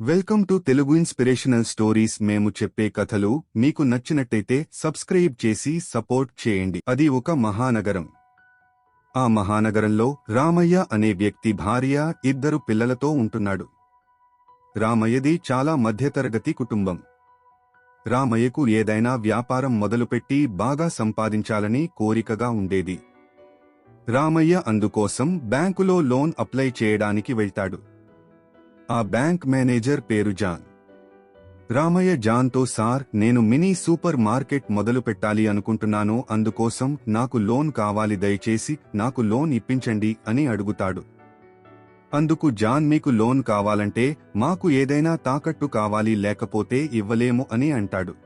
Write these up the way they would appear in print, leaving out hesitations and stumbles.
Welcome to Telugu inspirational stories. మేము చెప్పే కథలు మీకు నచ్చినట్టయితే సబ్స్క్రైబ్ చేసి సపోర్ట్ చేయండి. అది ఒక మహానగరం. ఆ మహానగరంలో రామయ్య అనే వ్యక్తి భార్య, 2 పిల్లలతో ఉంటున్నాడు. రామయ్యది చాలా మధ్యతరగతి కుటుంబం. రామయ్యకు ఏదైనా వ్యాపారం మొదలుపెట్టి బాగా సంపాదించాలని కోరికగా ఉండేది. రామయ్య అందుకోసం బ్యాంకులో లోన్ అప్లై చేయడానికి వెళ్తాడు. ఆ బ్యాంక్ మేనేజర్ పేరు జాన్. రామయ్య జాన్తో, సార్, నేను మినీ సూపర్ మార్కెట్ మొదలు పెట్టాలి అనుకుంటున్నాను, అందుకోసం నాకు లోన్ కావాలి, దయచేసి నాకు లోన్ ఇప్పించండి అని అడుగుతాడు. అందుకు జాన్, మీకు లోన్ కావాలంటే మాకు ఏదైనా తాకట్టు కావాలి, లేకపోతే ఇవ్వలేము అని అంటాడు.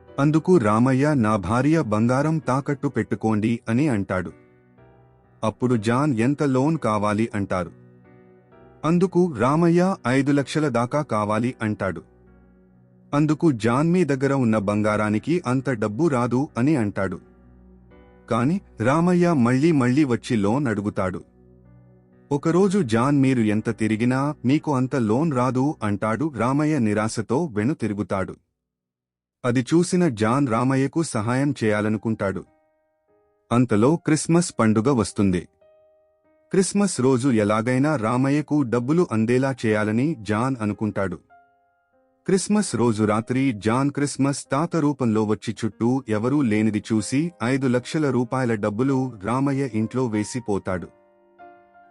అందుకు రామయ్య, నా భార్య బంగారం తాకట్టు పెట్టుకోండి అని అంటాడు. అప్పుడు జాన్, ఎంత లోన్ కావాలి అంటారు. అందుకు రామయ్య 5 లక్షల దాకా కావాలి అంటాడు. అందుకు జాన్, మీ దగ్గర ఉన్న బంగారానికి అంత డబ్బు రాదు అని అంటాడు. కాని రామయ్య మళ్లీ వచ్చి లోన్ అడుగుతాడు. ఒకరోజు జాన్, మీరు ఎంత తిరిగినా మీకు అంత లోన్ రాదు అంటాడు. రామయ్య నిరాశతో వెనుతిరుగుతాడు. అది చూసిన జాన్ రామయ్యకు సహాయం చేయాలనుకుంటాడు. అంతలో క్రిస్మస్ పండుగ వస్తుంది. క్రిస్మస్ రోజు ఎలాగైనా రామయ్యకు డబ్బులు అందేలా చేయాలని జాన్ అనుకుంటాడు. క్రిస్మస్ రోజు రాత్రి జాన్ క్రిస్మస్ తాత రూపంలో వచ్చి చుట్టూ ఎవరూ లేనిది చూసి 5 లక్షల రూపాయల డబ్బులు రామయ్య ఇంట్లో వేసిపోతాడు.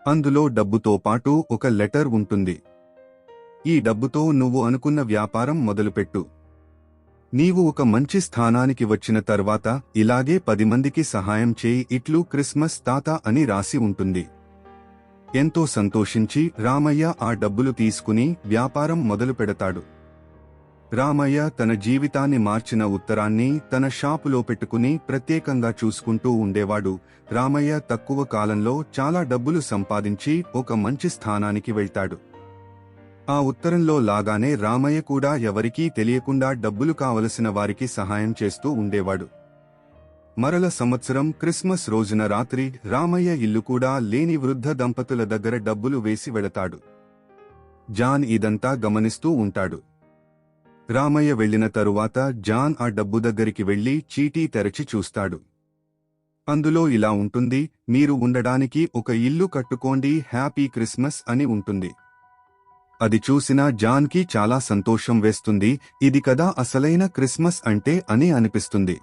అందులో డబ్బుతో పాటు ఒక లెటర్ ఉంటుంది. ఈ డబ్బుతో నువ్వు అనుకున్న వ్యాపారం మొదలుపెట్టు. నీవు ఒక మంచి స్థానానికి వచ్చిన తర్వాత ఇలాగే 10 మందికి సహాయం చేయి, ఇట్లు క్రిస్మస్ తాత అని రాసి ఉంటుంది. ఎంతో సంతోషించి రామయ్య ఆ డబ్బులు తీసుకుని వ్యాపారం మొదలు పెడతాడు. రామయ్య తన జీవితాన్ని మార్చిన ఉత్తరాన్ని తన షాపులో పెట్టుకుని ప్రత్యేకంగా చూసుకుంటూ ఉండేవాడు. రామయ్య తక్కువ కాలంలో చాలా డబ్బులు సంపాదించి ఒక మంచి స్థానానికి వెళ్తాడు. ఆ ఉత్తరంలో లాగానే రామయ్య కూడా ఎవరికీ తెలియకుండా డబ్బులు కావలసిన వారికి సహాయం చేస్తూ ఉండేవాడు. మరల సంవత్సరం క్రిస్మస్ రోజున రాత్రి రామయ్య ఇల్లు కూడా లేని వృద్ధ దంపతుల దగ్గర డబ్బులు వేసి వెళతాడు. జాన్ ఇదంతా గమనిస్తూ ఉంటాడు. రామయ్య వెళ్లిన తరువాత జాన్ ఆ డబ్బు దగ్గరికి వెళ్లి చీటీ తెరచి చూస్తాడు. అందులో ఇలా ఉంటుంది: మీరు ఉండడానికి ఒక ఇల్లు కట్టుకోండి, హ్యాపీ క్రిస్మస్ అని ఉంటుంది. అది చూసిన జాన్కి చాలా సంతోషం వేస్తుంది. ఇది కదా అసలైన క్రిస్మస్ అంటే అని అనిపిస్తుంది.